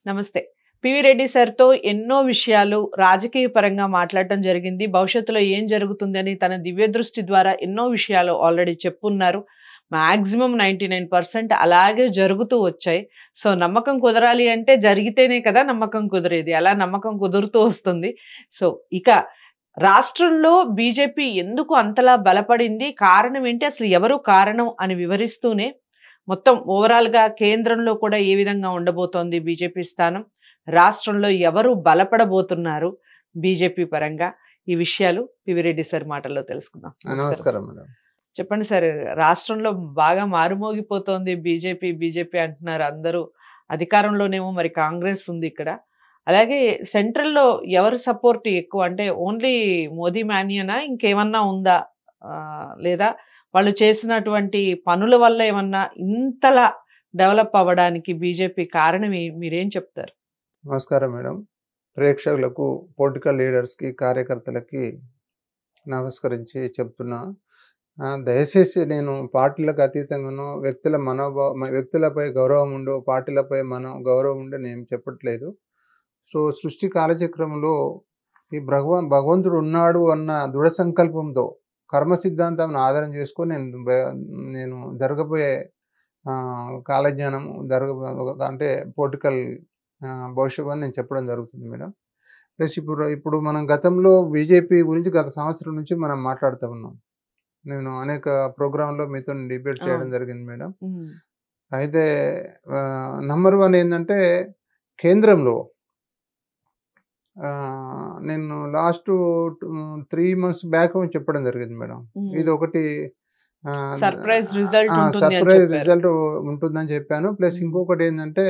నమస్తే. పివి రెడ్డి సార్‌తో ఎన్నో విషయాలు రాజకీయ పరంగా మాట్లాడటం జరిగింది. భవిష్యత్తులో ఏం జరుగుతుందని తన దివ్య దృష్టి ద్వారా ఎన్నో విషయాలు ఆల్రెడీ చెప్పున్నారు. మాక్సిమం 99% అలాగే జరుగుతూ వచ్చాయి. సో, నమ్మకం కుదరాలి అంటే జరిగితేనే కదా నమ్మకం కుదిరేది. అలా నమ్మకం కుదురుతూ వస్తుంది. సో, ఇక రాష్ట్రంలో బీజేపీ ఎందుకు అంతలా బలపడింది? కారణం ఏంటి? అసలు ఎవరు కారణం అని వివరిస్తూనే మొత్తం ఓవరాల్‌గా కేంద్రంలో కూడా ఏ విధంగా ఉండబోతోంది బీజేపీ స్థానం? రాష్ట్రంలో ఎవరు బలపడబోతున్నారు బీజేపీ పరంగా? ఈ విషయాలు పివిరెడ్డి సార్ మాటల్లో తెలుసుకుందాం. నమస్కారం మేడం. చెప్పండి సార్. రాష్ట్రంలో బాగా మారుమోగిపోతోంది బీజేపీ అంటున్నారు అందరూ. అధికారంలోనేమో మరి కాంగ్రెస్ ఉంది ఇక్కడ. అలాగే సెంట్రల్‌లో ఎవరి సపోర్ట్ ఎక్కువ? అంటే ఓన్లీ మోదీ మానియానా? ఇంకేమన్నా ఉందా? లేదా వాళ్ళు చేసినటువంటి పనుల వల్ల ఏమన్నా ఇంతలా డెవలప్ అవ్వడానికి బీజేపీ కారణం మీరేం చెప్తారు? నమస్కారం మేడం. ప్రేక్షకులకు, పొలిటికల్ లీడర్స్‌కి, కార్యకర్తలకి నమస్కరించి చెప్తున్నా. దయచేసి నేను పార్టీలకు అతీతంగానో వ్యక్తులపై గౌరవం ఉండో, పార్టీలపై గౌరవం ఉండో నేను చెప్పట్లేదు. సో, సృష్టి కాలచక్రంలో ఈ భగవంతుడు ఉన్నాడు అన్న దృఢ సంకల్పంతో కర్మ సిద్ధాంతాన్ని ఆధారం చేసుకొని నేను జరగబోయే కాలజ్ఞానం అంటే పొలిటికల్ భవిష్యత్తు అని నేను చెప్పడం జరుగుతుంది మేడం. ప్లస్ ఇప్పుడు మనం గతంలో బీజేపీ గురించి గత సంవత్సరం నుంచి మనం మాట్లాడుతూ ఉన్నాం. నేను అనేక ప్రోగ్రాంలో మీతో డిబేట్ చేయడం జరిగింది మేడం. అయితే నంబర్ 1 ఏంటంటే కేంద్రంలో నేను లాస్ట్ 3 months బ్యాక్ చెప్పడం జరిగింది మేడం. ఇది ఒకటి సర్ప్రైజ్ రిజల్ట్ ఉంటుందని చెప్పాను. ప్లస్ ఇంకొకటి ఏంటంటే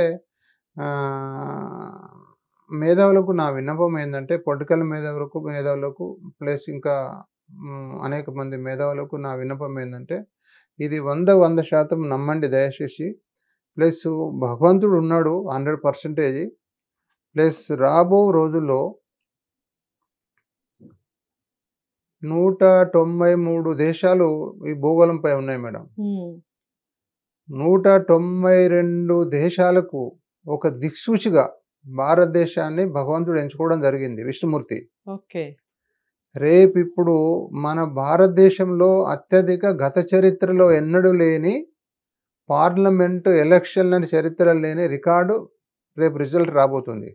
మేధావులకు నా విన్నపం ఏంటంటే పొలిటికల్ మేధావులకు ప్లస్ ఇంకా అనేక మంది మేధావులకు నా విన్నపం ఏంటంటే ఇది 100% నమ్మండి దయచేసి. ప్లస్ భగవంతుడు ఉన్నాడు 100%. ప్లస్ రాబో రోజుల్లో 193 దేశాలు ఈ భూగోళంపై ఉన్నాయి మేడం. 192 దేశాలకు ఒక దిక్సూచిగా భారతదేశాన్ని భగవంతుడు ఎంచుకోవడం జరిగింది, విష్ణుమూర్తి. ఓకే. రేపు ఇప్పుడు మన భారతదేశంలో అత్యధిక గత చరిత్రలో ఎన్నడూ లేని పార్లమెంటు ఎలక్షన్ల చరిత్ర లేని రికార్డు రేపు రిజల్ట్ రాబోతుంది.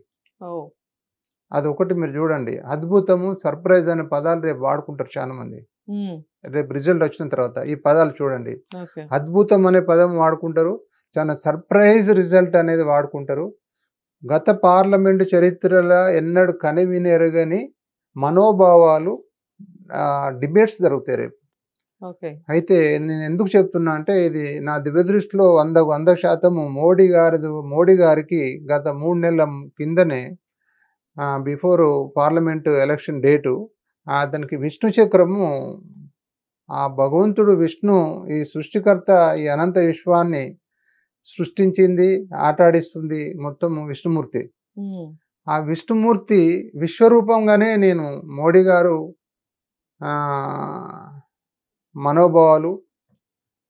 అదొకటి మీరు చూడండి. అద్భుతము, సర్ప్రైజ్ అనే పదాలు రేపు వాడుకుంటారు చాలా మంది. రేపు రిజల్ట్ వచ్చిన తర్వాత ఈ పదాలు చూడండి. అద్భుతం అనే పదం వాడుకుంటారు, చాలా సర్ప్రైజ్ రిజల్ట్ అనేది వాడుకుంటారు. గత పార్లమెంటు చరిత్రలో ఎన్నడూ కనివిని ఎరగని మనోభావాలు డిబేట్స్ జరుగుతాయి రేపు. అయితే నేను ఎందుకు చెప్తున్నా అంటే ఇది నా దివ్య దృష్టిలో 100% మోడీ గారికి గత 3 నెలల కిందనే బిఫోర్ పార్లమెంటు ఎలక్షన్ డేటు అతనికి విష్ణు చక్రము, ఆ భగవంతుడు విష్ణు ఈ సృష్టికర్త ఈ అనంత విశ్వాన్ని సృష్టించింది, ఆటాడిస్తుంది మొత్తం విష్ణుమూర్తి. ఆ విష్ణుమూర్తి విశ్వరూపంగానే నేను మోడీ గారు మనోభావాలు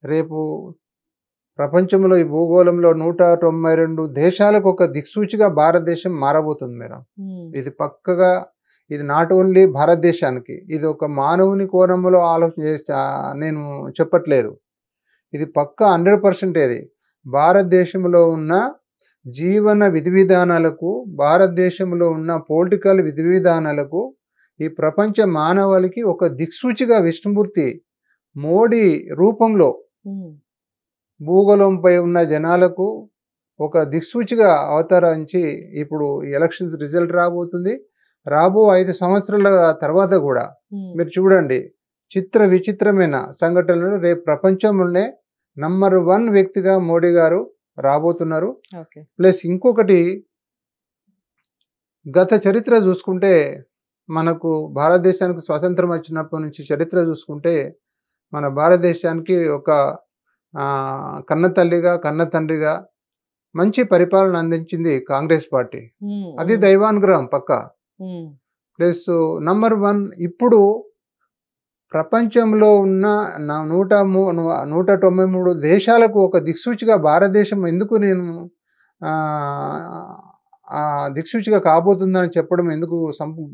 రేపు ప్రపంచంలో ఈ భూగోళంలో 192 దేశాలకు ఒక దిక్సూచిగా భారతదేశం మారబోతుంది మేడం. ఇది పక్కగా, ఇది నాట్ ఓన్లీ భారతదేశానికి, ఇది ఒక మానవుని కోణంలో ఆలోచన చేస్తే నేను చెప్పట్లేదు. ఇది పక్క 100% ఇది భారతదేశంలో ఉన్న జీవన విధి విధానాలకు, భారతదేశంలో ఉన్న పొలిటికల్ విధి విధానాలకు, ఈ ప్రపంచ మానవాళికి ఒక దిక్సూచిగా విష్ణుమూర్తి మోడీ రూపంలో భూగోళంపై ఉన్న జనాలకు ఒక దిక్సూచిగా అవతరించి ఇప్పుడు ఎలక్షన్స్ రిజల్ట్ రాబోతుంది. రాబో 5 సంవత్సరాల తర్వాత కూడా మీరు చూడండి, చిత్ర విచిత్రమైన సంఘటనలు రేపు ప్రపంచంలోనే నంబర్ 1 వ్యక్తిగా మోడీ గారు రాబోతున్నారు. ప్లస్ ఇంకొకటి, గత చరిత్ర చూసుకుంటే మనకు భారతదేశానికి స్వాతంత్రం వచ్చినప్పటి నుంచి చరిత్ర చూసుకుంటే మన భారతదేశానికి ఒక కన్న తల్లిగా, కన్న తండ్రిగా మంచి పరిపాలన అందించింది కాంగ్రెస్ పార్టీ. అది దైవానుగ్రహం పక్క. ప్లస్ నంబర్ 1 ఇప్పుడు ప్రపంచంలో ఉన్న 193 దేశాలకు ఒక దిక్సూచిగా భారతదేశం ఎందుకు నేను దిక్సూచిగా కాబోతుందని చెప్పడం ఎందుకు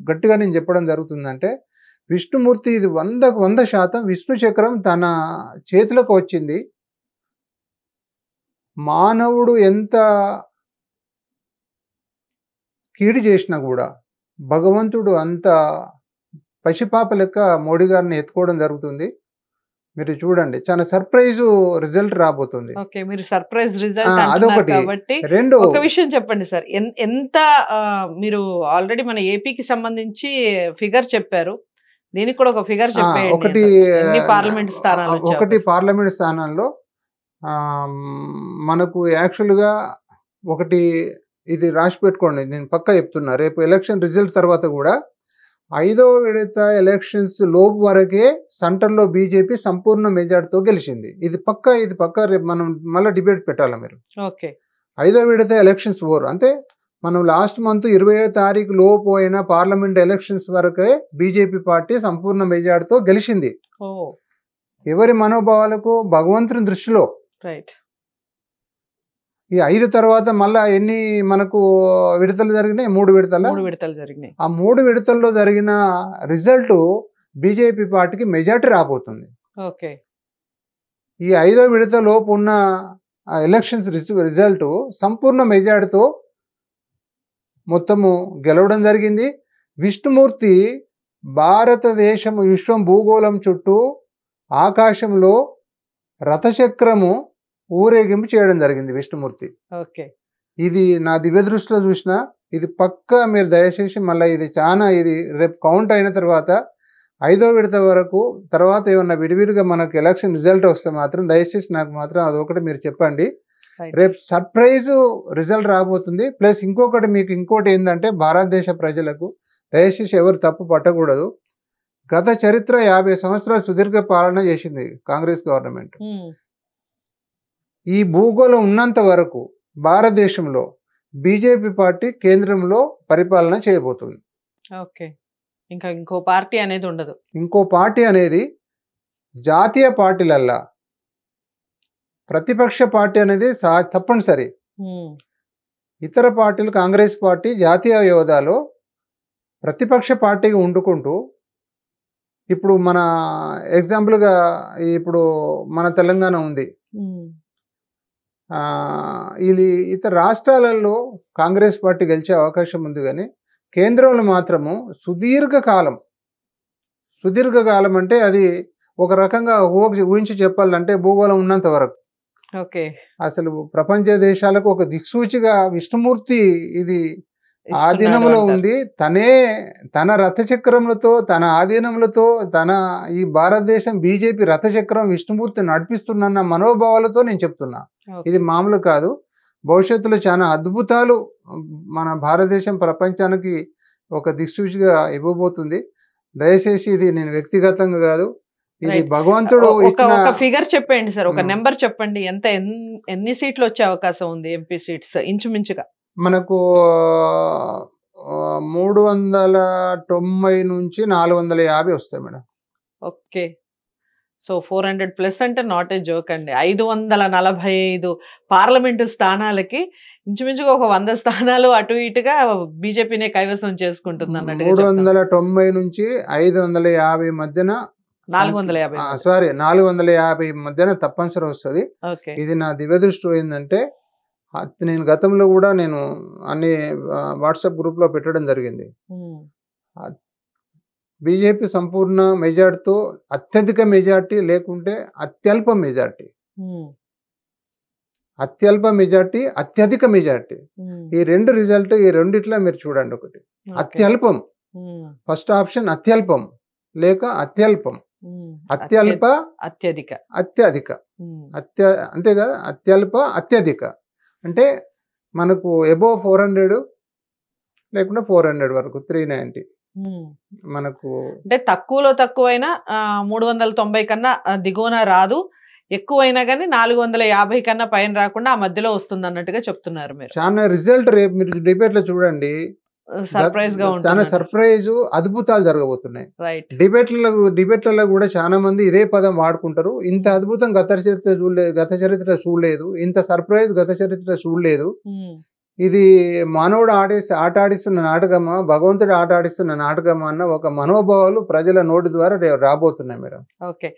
గట్టిగా నేను చెప్పడం జరుగుతుందంటే, విష్ణుమూర్తి ఇది 100కు 100% విష్ణు చక్రం తన చేతులకు వచ్చింది. మానవుడు ఎంత కీడు చేసినా కూడా భగవంతుడు అంత పసిపాప లెక్క మోడీ గారిని ఎత్తుకోవడం జరుగుతుంది. మీరు చూడండి, చాలా సర్ప్రైజు రిజల్ట్ రాబోతుంది. ఓకే, మీరు సర్ప్రైజ్ రిజల్ట్ అంటున్నారు అదొకటి. కాబట్టి 2 ఒక విషయం చెప్పండి సార్. ఎంత మీరు ఆల్రెడీ మన ఏపీకి సంబంధించి ఫిగర్ చెప్పారు, దీనికి కూడా ఒక ఫిగర్ చెప్పేయండి. ఒకటి ఎన్ని పార్లమెంట్ స్థానాలు వచ్చే ఒకటి అవకాశం? పార్లమెంట్ స్థానాల్లో మనకు యాక్చువల్గా ఒకటి ఇది రాసి పెట్టుకోండి, నేను పక్కా చెప్తున్నా. రేపు ఎలక్షన్ రిజల్ట్ తర్వాత కూడా 5వ విడత ఎలక్షన్స్ లోపు వరకే సెంటర్లో బీజేపీ సంపూర్ణ మెజార్టీతో గెలిచింది. ఇది పక్కా రేపు మనం మళ్ళీ డిబేట్ పెట్టాలి మీరు. ఓకే, 5వ విడత ఎలక్షన్స్ ఓవర్ అంటే మనం లాస్ట్ మంత్ 20వ తారీఖు లోపు అయిన పార్లమెంట్ ఎలక్షన్స్ వరకే బీజేపీ పార్టీ సంపూర్ణ మెజార్టీతో గెలిచింది. ఓ ఎవరి మనోభావాలకు? భగవంతుని దృష్టిలో. రైట్. ఈ 5 తర్వాత మళ్ళా ఎన్ని మనకు విడతలు జరిగినాయి? 3 విడతల. 3 విడతలు జరిగినాయి. ఆ 3 విడతల్లో జరిగిన రిజల్ట్ బీజేపీ పార్టీకి మెజార్టీ రాబోతుంది. ఓకే, ఈ 5వ విడత లోపు ఉన్న ఎలక్షన్స్ రిజల్ట్ సంపూర్ణ మెజార్టీతో మొత్తము గెలవడం జరిగింది. విష్ణుమూర్తి భారతదేశం విశ్వం భూగోళం చుట్టూ ఆకాశంలో రథచక్రము ఊరేగింపు చేయడం జరిగింది విష్ణుమూర్తి. ఓకే, ఇది నా దివ్య దృష్టిలో చూసిన, ఇది పక్కా మీరు దయచేసి మళ్ళీ ఇది రేపు కౌంట్ అయిన తర్వాత 5వ విడత వరకు తర్వాత ఏమన్నా విడివిడిగా మనకు ఎలక్షన్ రిజల్ట్ వస్తే మాత్రం దయచేసి నాకు మాత్రం అదొకటి మీరు చెప్పండి. రేపు సర్ప్రైజ్ రిజల్ట్ రాబోతుంది. ప్లస్ ఇంకోటి ఏంటంటే, భారతదేశ ప్రజలకు దయచేసి ఎవరు తప్పు పట్టకూడదు. గత చరిత్ర 50 సంవత్సరాలు సుదీర్ఘ పాలన చేసింది కాంగ్రెస్ గవర్నమెంట్. ఈ భూగోళం ఉన్నంత వరకు భారతదేశంలో బీజేపీ పార్టీ కేంద్రంలో పరిపాలన చేయబోతుంది. ఓకే, ఇంకో పార్టీ అనేది ఉండదు. ఇంకో పార్టీ అనేది జాతీయ పార్టీలల్లా ప్రతిపక్ష పార్టీ అనేది తప్పనిసరి. ఇతర పార్టీలు, కాంగ్రెస్ పార్టీ జాతీయ హోదాలో ప్రతిపక్ష పార్టీగా వండుకుంటూ, ఇప్పుడు మన ఎగ్జాంపుల్గా ఇప్పుడు మన తెలంగాణ ఉంది. ఇది ఇతర రాష్ట్రాలలో కాంగ్రెస్ పార్టీ గెలిచే అవకాశం ఉంది, కానీ కేంద్రంలో మాత్రము సుదీర్ఘకాలం అంటే అది ఒక రకంగా ఊహించి చెప్పాలంటే భూగోళం ఉన్నంత వరకు. ఓకే, అసలు ప్రపంచ దేశాలకు ఒక దిక్సూచిగా విష్ణుమూర్తి ఇది ఆధీనంలో ఉంది. తన రథచక్రములతో, తన ఆధీనములతో, ఈ భారతదేశం బీజేపీ రథచక్రం విష్ణుమూర్తి నడిపిస్తున్న మనోభావాలతో నేను చెప్తున్నా. ఇది మామూలు కాదు. భవిష్యత్తులో చాలా అద్భుతాలు మన భారతదేశం ప్రపంచానికి ఒక దిక్సూచిగా ఇవ్వబోతుంది. దయచేసి ఇది నేను వ్యక్తిగతంగా కాదు, ఇది భగవంతుడు ఒక ఫిగర్ చెప్పండి సార్, ఒక నెంబర్ చెప్పండి. ఎన్ని సీట్లు వచ్చే అవకాశం ఉంది? ఎంపీ సీట్స్ ఇంచుమించుగా మనకు 390 నుంచి 450 వస్తాయి మేడం. ఓకే, సో 400+ అంటే నాట్ ఏ జోక్ అండి. 545 పార్లమెంటు స్థానాలకి ఇంచుమించుగా ఒక 100 స్థానాలు అటు ఇటుగా బీజేపీనే కైవసం చేసుకుంటుంది అన్నట్టు. 390 నుంచి 550 మధ్యన 450 మధ్యన తప్పనిసరి వస్తుంది. ఇది నా దివ్య దృష్టి ఏంటంటే, నేను గతంలో కూడా నేను అన్ని వాట్సాప్ గ్రూప్లో పెట్టడం జరిగింది. బీజేపీ సంపూర్ణ మెజార్టీతో, అత్యధిక మెజార్టీ లేకుంటే అత్యల్ప మెజార్టీ, అత్యధిక మెజార్టీ, ఈ 2 రిజల్ట్, ఈ రెండిట్లో మీరు చూడండి. ఒకటి అత్యల్పం, ఫస్ట్ ఆప్షన్ అత్యల్పం లేక అత్యల్పం, అత్యల్ప, అత్యధిక, అంతే కదా. అత్యల్ప, అత్యధిక అంటే మనకు అబోవ్ 400 లేకుండా 400 వరకు 390 మనకు. అంటే తక్కువలో తక్కువైనా 390 కన్నా దిగువన రాదు, ఎక్కువైనా కానీ 450 కన్నా పైన రాకుండా ఆ మధ్యలో వస్తుంది అన్నట్టుగా చెప్తున్నారు మీరు. చాలా రిజల్ట్ రేపు మీరు డిబేట్ లో చూడండి, సర్ప్రైజ్ గా ఉంటుంది. చాలా సర్ప్రైజ్, అద్భుతాలు జరగబోతున్నాయి. రైట్. డిబేట్లలో కూడా చాలా మంది ఇదే పదం వాడుకుంటారు. ఇంత అద్భుతం గత చరిత్ర చూడలేదు, ఇంత సర్ప్రైజ్ గత చరిత్ర చూడలేదు. ఇది మానవుడు ఆట ఆడిస్తున్న నాటకమా, భగవంతుడు ఆట ఆడిస్తున్న నాటకమా అన్న ఒక మనోభావాలు ప్రజల నోటి ద్వారా రాబోతున్నాయి మేడం. ఓకే.